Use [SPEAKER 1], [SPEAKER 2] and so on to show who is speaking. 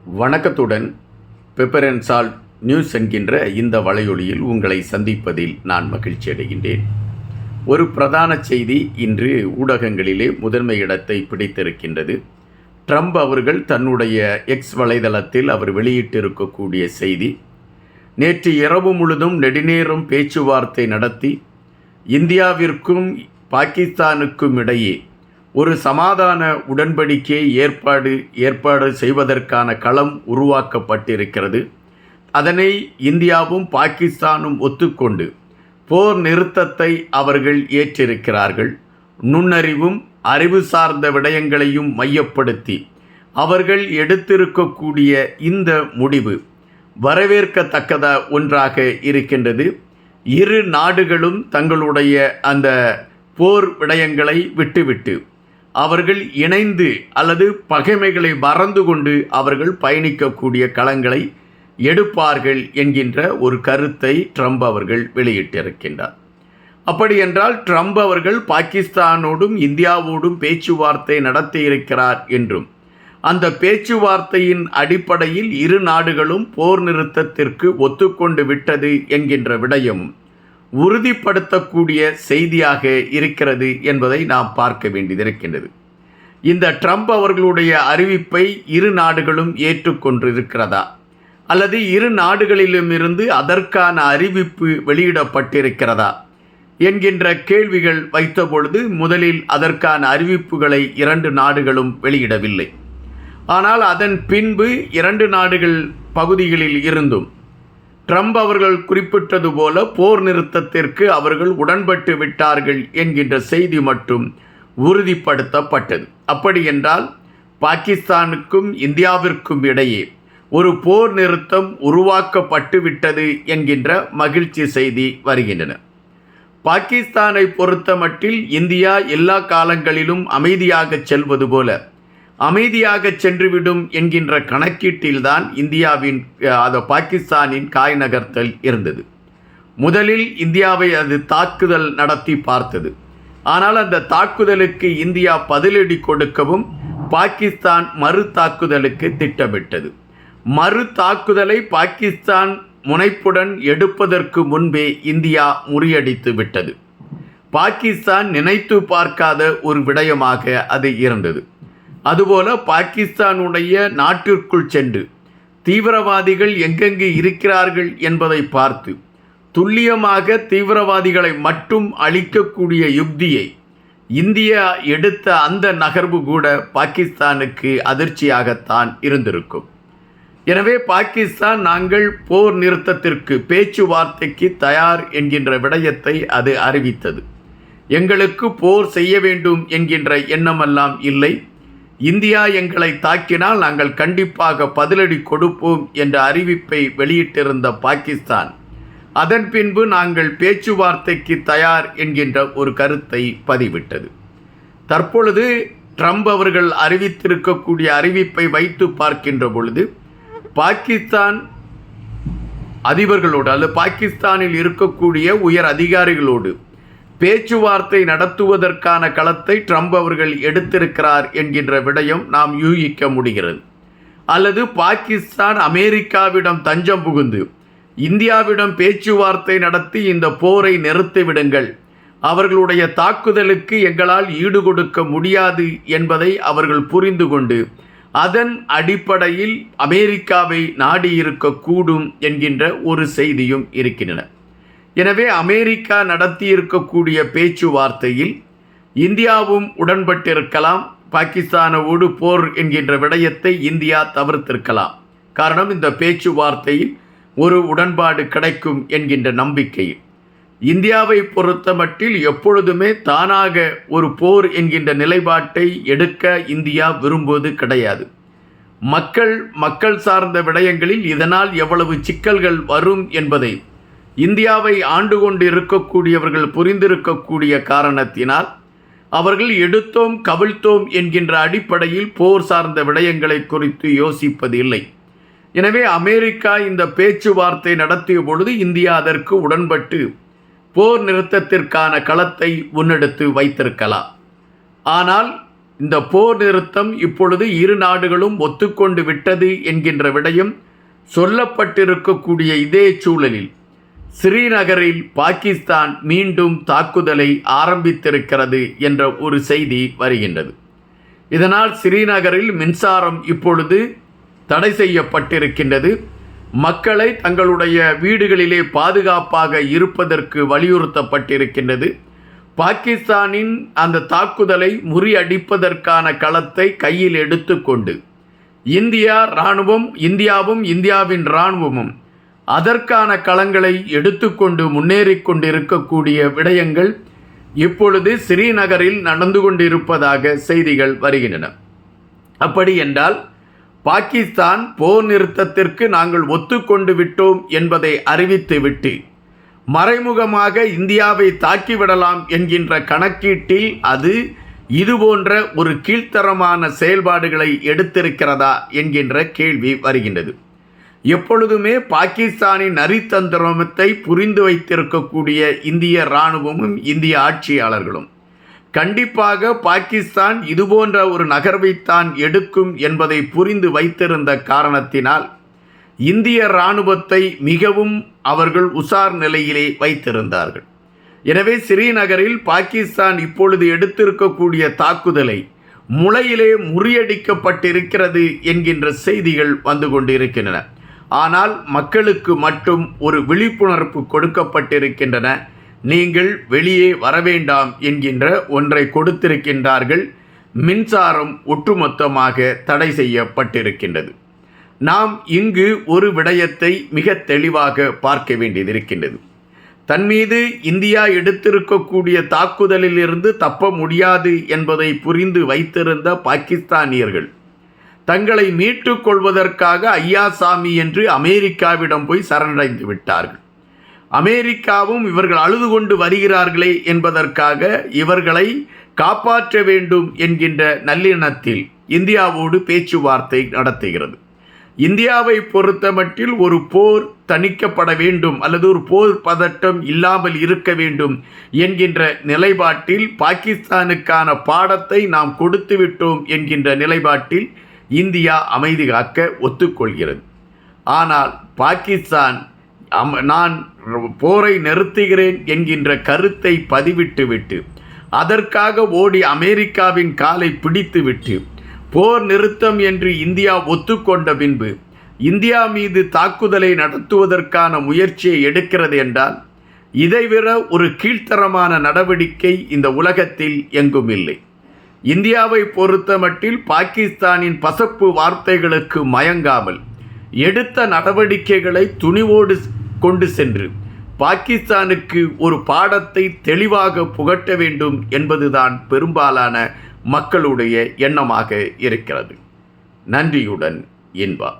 [SPEAKER 1] வணக்கத்துடன் pepper and salt news என்கின்ற இந்த வலையொலியில் உங்களை சந்திப்பதில் நான் மகிழ்ச்சி அடைகின்றேன். ஒரு பிரதான செய்தி இன்று ஊடகங்களிலே முதன்மை இடத்தை பிடித்திருக்கின்றது. ட்ரம்ப் அவர்கள் தன்னுடைய எக்ஸ் வலைதளத்தில் அவர் வெளியிட்டிருக்கக்கூடிய செய்தி, நேற்று இரவு முழுதும் நெடுநேரம் பேச்சுவார்த்தை நடத்தி இந்தியாவிற்கும் பாகிஸ்தானுக்கும் இடையே ஒரு சமாதான உடன்படிக்கையை ஏற்பாடு செய்வதற்கான களம் உருவாக்கப்பட்டிருக்கிறது. அதனை இந்தியாவும் பாகிஸ்தானும் ஒத்துக்கொண்டு போர் நிறுத்தத்தை அவர்கள் ஏற்றிருக்கிறார்கள். நுண்ணறிவும் அறிவு சார்ந்த விடயங்களையும் மையப்படுத்தி அவர்கள் எடுத்திருக்கக்கூடிய இந்த முடிவு வரவேற்கத்தக்கத ஒன்றாக இருக்கின்றது. இரு நாடுகளும் தங்களுடைய அந்த போர் விடயங்களை விட்டுவிட்டு அவர்கள் இணைந்து அல்லது பகைமைகளை மறந்து கொண்டு அவர்கள் பயணிக்கக்கூடிய களங்களை எடுப்பார்கள் என்கின்ற ஒரு கருத்தை ட்ரம்ப் அவர்கள் வெளியிட்டிருக்கின்றார். அப்படி என்றால் ட்ரம்ப் அவர்கள் பாகிஸ்தானோடும் இந்தியாவோடும் பேச்சுவார்த்தை நடத்தியிருக்கிறார் என்றும், அந்த பேச்சுவார்த்தையின் அடிப்படையில் இரு நாடுகளும் போர் நிறுத்தத்திற்கு ஒத்துக்கொண்டு விட்டது என்கின்ற விடயம் உறுதிப்படுத்தக்கூடிய செய்தியாக இருக்கிறது என்பதை நாம் பார்க்க வேண்டியதிருக்கின்றது. இந்த ட்ரம்ப் அவர்களுடைய அறிவிப்பை இரு நாடுகளும் ஏற்றுக்கொண்டிருக்கிறதா, அல்லது இரு நாடுகளிலுமிருந்து அதற்கான அறிவிப்பு வெளியிடப்பட்டிருக்கிறதா என்கின்ற கேள்விகள் வைத்தபொழுது முதலில் அதற்கான அறிவிப்புகளை இரண்டு நாடுகளும் வெளியிடவில்லை. ஆனால் அதன் பின்பு இரண்டு நாடுகள் பகுதிகளில் இருந்தும் ட்ரம்ப் அவர்கள் குறிப்பிட்டது போல போர் நிறுத்தத்திற்கு அவர்கள் உடன்பட்டு விட்டார்கள் என்கின்ற செய்தி மட்டும் உறுதிப்படுத்தப்பட்டது. அப்படி என்றால் பாகிஸ்தானுக்கும் இந்தியாவிற்கும் இடையே ஒரு போர் நிறுத்தம் உருவாக்கப்பட்டு விட்டது என்கின்ற மகிழ்ச்சி செய்தி வருகின்றன. பாகிஸ்தானை பொறுத்தமட்டில் இந்தியா எல்லா காலங்களிலும் அமைதியாக செல்வது போல அமைதியாக சென்றுவிடும் என்கின்ற கணக்கீட்டில்தான் பாகிஸ்தானின் காய் நகர்த்தல் இருந்தது. முதலில் இந்தியாவை அது தாக்குதல் நடத்தி பார்த்தது. ஆனால் அந்த தாக்குதலுக்கு இந்தியா பதிலடி கொடுக்கவும் பாகிஸ்தான் மறு தாக்குதலுக்கு திட்டமிட்டது. மறு தாக்குதலை பாகிஸ்தான் முனைப்புடன் எடுப்பதற்கு முன்பே இந்தியா முறியடித்து விட்டது. பாகிஸ்தான் நினைத்து பார்க்காத ஒரு விடயமாக அது இருந்தது. அதுபோல பாகிஸ்தானுடைய நாட்டிற்குள் சென்று தீவிரவாதிகள் எங்கெங்கு இருக்கிறார்கள் என்பதை பார்த்து துல்லியமாக தீவிரவாதிகளை மட்டும் அழிக்கக்கூடிய யுக்தியை இந்தியா எடுத்த அந்த நகர்வு கூட பாகிஸ்தானுக்கு அதிர்ச்சியாகத்தான் இருந்திருக்கும். எனவே பாகிஸ்தான் நாங்கள் போர் நிறுத்தத்திற்கு பேச்சுவார்த்தைக்கு தயார் என்கின்ற விடயத்தை அது அறிவித்தது. எங்களுக்கு போர் செய்ய வேண்டும் என்கின்ற எண்ணமெல்லாம் இல்லை. இந்தியா எங்களை தாக்கினால் நாங்கள் கண்டிப்பாக பதிலடி கொடுப்போம் என்ற அறிவிப்பை வெளியிட்டிருந்த பாகிஸ்தான் அதன் பின்பு நாங்கள் பேச்சுவார்த்தைக்கு தயார் என்கின்ற ஒரு கருத்தை பதிவிட்டது. தற்பொழுது ட்ரம்ப் அவர்கள் அறிவித்திருக்கக்கூடிய அறிவிப்பை வைத்து பார்க்கின்ற பொழுது பாகிஸ்தான் அதிபர்களோடு அல்லது பாகிஸ்தானில் இருக்கக்கூடிய உயர் அதிகாரிகளோடு பேச்சுவார்த்தை நடத்துவதற்கான களத்தை ட்ரம்ப் அவர்கள் எடுத்திருக்கிறார் என்கின்ற விடயம் நாம் யூகிக்க முடிகிறது. அல்லது பாகிஸ்தான் அமெரிக்காவிடம் தஞ்சம் புகுந்து இந்தியாவிடம் பேச்சுவார்த்தை நடத்தி இந்த போரை நிறுத்திவிடுங்கள், அவர்களுடைய தாக்குதலுக்கு எங்களால் ஈடுகொடுக்க முடியாது என்பதை அவர்கள் புரிந்து கொண்டு அதன் அடிப்படையில் அமெரிக்காவை நாடியிருக்கக்கூடும் என்கின்ற ஒரு செய்தியும் இருக்கின்றன. எனவே அமெரிக்கா நடத்தியிருக்கக்கூடிய பேச்சுவார்த்தையில் இந்தியாவும் உடன்பட்டிருக்கலாம். பாகிஸ்தானோடு போர் என்கின்ற விடயத்தை இந்தியா தவிர்த்திருக்கலாம். காரணம், இந்த பேச்சுவார்த்தையில் ஒரு உடன்பாடு கிடைக்கும் என்கின்ற நம்பிக்கையில் இந்தியாவை பொறுத்தமட்டில் எப்பொழுதுமே தானாக ஒரு போர் என்கின்ற நிலைப்பாட்டை எடுக்க இந்தியா விரும்புவது கிடையாது. மக்கள் சார்ந்த விடயங்களில் இதனால் எவ்வளவு சிக்கல்கள் வரும் என்பதை இந்தியாவை ஆண்டு கொண்டு இருக்கக்கூடியவர்கள் புரிந்திருக்கக்கூடிய காரணத்தினால் அவர்கள் எடுத்தோம் கவிழ்த்தோம் என்கின்ற அடிப்படையில் போர் சார்ந்த விடயங்களை குறித்து யோசிப்பதில்லை. எனவே அமெரிக்கா இந்த பேச்சுவார்த்தை நடத்திய பொழுது இந்தியா அதற்கு உடன்பட்டு போர் நிறுத்தத்திற்கான களத்தை முன்னெடுத்து வைத்திருக்கலாம். ஆனால் இந்த போர் நிறுத்தம் இப்பொழுது இரு நாடுகளும் ஒத்துக்கொண்டு விட்டது என்கின்ற விடயம் சொல்லப்பட்டிருக்கக்கூடிய இதே சூழலில் ஸ்ரீநகரில் பாகிஸ்தான் மீண்டும் தாக்குதலை ஆரம்பித்திருக்கிறது என்ற ஒரு செய்தி வருகின்றது. இதனால் ஸ்ரீநகரில் மின்சாரம் இப்பொழுது தடை செய்யப்பட்டிருக்கின்றது. மக்களை தங்களுடைய வீடுகளிலே பாதுகாப்பாக இருப்பதற்கு வலியுறுத்தப்பட்டிருக்கின்றது. பாகிஸ்தானின் அந்த தாக்குதலை முறியடிப்பதற்கான களத்தை கையில் எடுத்துக்கொண்டு இந்தியாவும் இந்தியாவின் இராணுவமும் அதற்கான களங்களை எடுத்துக்கொண்டு முன்னேறிக் கொண்டிருக்கக்கூடிய விடயங்கள் இப்பொழுது ஸ்ரீநகரில் நடந்து கொண்டிருப்பதாக செய்திகள் வருகின்றன. அப்படி என்றால் பாகிஸ்தான் போர் நிறுத்தத்திற்கு நாங்கள் ஒத்துக்கொண்டு விட்டோம் என்பதை அறிவித்துவிட்டு மறைமுகமாக இந்தியாவை தாக்கிவிடலாம் என்கின்ற கணக்கீட்டில் அது இதுபோன்ற ஒரு கீழ்த்தரமான செயல்பாடுகளை எடுத்திருக்கிறதா என்கின்ற கேள்வி வருகின்றது. எப்பொழுதுமே பாகிஸ்தானின் நரித்தந்திரத்தை புரிந்து வைத்திருக்கக்கூடிய இந்திய இராணுவமும் இந்திய ஆட்சியாளர்களும் கண்டிப்பாக பாகிஸ்தான் இதுபோன்ற ஒரு நகர்வைத்தான் எடுக்கும் என்பதை புரிந்து வைத்திருந்த காரணத்தினால் இந்திய இராணுவத்தை மிகவும் அவர்கள் உசார் நிலையிலே வைத்திருந்தார்கள். எனவே ஸ்ரீநகரில் பாகிஸ்தான் இப்பொழுது எடுத்திருக்கக்கூடிய தாக்குதலை முளையிலே முறியடிக்கப்பட்டிருக்கிறது என்கின்ற செய்திகள் வந்து கொண்டிருக்கின்றன. ஆனால் மக்களுக்கு மட்டும் ஒரு விழிப்புணர்வு கொடுக்கப்பட்டிருக்கின்றன. நீங்கள் வெளியே வரவேண்டாம் என்கின்ற ஒன்றை கொடுத்திருக்கின்றார்கள். மின்சாரம் ஒட்டுமொத்தமாக தடை செய்யப்பட்டிருக்கின்றது. நாம் இங்கு ஒரு விடயத்தை மிக தெளிவாக பார்க்க வேண்டியதிருக்கின்றது. தன் மீது இந்தியா எடுத்திருக்கக்கூடிய தாக்குதலிலிருந்து தப்ப முடியாது என்பதை புரிந்து வைத்திருந்த பாகிஸ்தானியர்கள் தங்களை மீட்டுக் கொள்வதற்காக ஐயாசாமி என்று அமெரிக்காவிடம் போய் சரணடைந்து விட்டார்கள். அமெரிக்காவும் இவர்கள் அழுது கொண்டு வருகிறார்களே என்பதற்காக இவர்களை காப்பாற்ற வேண்டும் என்கின்ற நல்லெண்ணத்தில் இந்தியாவோடு பேச்சுவார்த்தை நடத்துகிறது. இந்தியாவை பொறுத்தமட்டில் ஒரு போர் தணிக்கப்பட வேண்டும் அல்லது ஒரு போர் பதட்டம் இல்லாமல் இருக்க வேண்டும் என்கின்ற நிலைப்பாட்டில் பாகிஸ்தானுக்கான பாடத்தை நாம் கொடுத்து விட்டோம் என்கின்ற நிலைப்பாட்டில் இந்தியா அமைதி காக்க ஒத்துக்கொள்கிறது. ஆனால் பாகிஸ்தான் நான் போரை நிறுத்துகிறேன் என்கின்ற கருத்தை பதிவிட்டுவிட்டு அதற்காக ஓடி அமெரிக்காவின் காலை பிடித்துவிட்டு போர் நிறுத்தம் என்று இந்தியா ஒத்துக்கொண்ட பின்பு இந்தியா மீது தாக்குதலை நடத்துவதற்கான முயற்சியை எடுக்கிறது என்றால் இதைவிட ஒரு கீழ்த்தரமான நடவடிக்கை இந்த உலகத்தில் எங்கும் இல்லை. இந்தியாவை பொறுத்தமட்டில் பாகிஸ்தானின் பசப்பு வார்த்தைகளுக்கு மயங்காமல் எடுத்த நடவடிக்கைகளை துணிவோடு கொண்டு சென்று பாகிஸ்தானுக்கு ஒரு பாடத்தை தெளிவாக புகட்ட வேண்டும் என்பதுதான் பெரும்பாலான மக்களுடைய எண்ணமாக இருக்கிறது. நன்றியுடன் இன்பா.